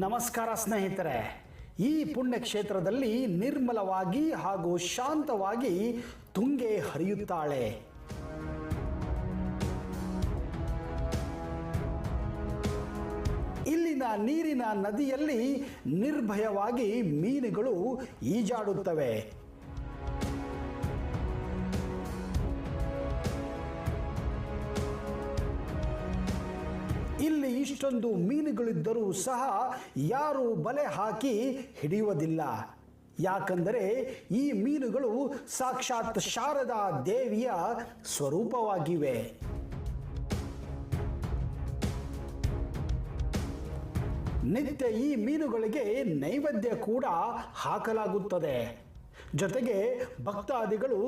ನಮಸ್ಕಾರ ಸ್ನೇಹಿತರೆ. ಈ ಪುಣ್ಯಕ್ಷೇತ್ರದಲ್ಲಿ ನಿರ್ಮಲವಾಗಿ ಹಾಗೂ ಶಾಂತವಾಗಿ ತುಂಗೆ ಹರಿಯುತ್ತಾಳೆ. ಇಲ್ಲಿನ ನೀರಿನ ನದಿಯಲ್ಲಿ ನಿರ್ಭಯವಾಗಿ ಮೀನುಗಳು ಈಜಾಡುತ್ತವೆ. ಇಲ್ಲಿ ಇಷ್ಟೊಂದು ಮೀನುಗಳಿದ್ದರೂ ಸಹ ಯಾರು ಬಲೆ ಹಾಕಿ ಹಿಡಿಯುವುದಿಲ್ಲ. ಯಾಕಂದರೆ ಈ ಮೀನುಗಳು ಸಾಕ್ಷಾತ್ ಶಾರದಾ ದೇವಿಯ ಸ್ವರೂಪವಾಗಿವೆ. ನಿತ್ಯ ಈ ಮೀನುಗಳಿಗೆ ನೈವೇದ್ಯ ಕೂಡ ಹಾಕಲಾಗುತ್ತದೆ. ಜೊತೆಗೆ ಭಕ್ತಾದಿಗಳು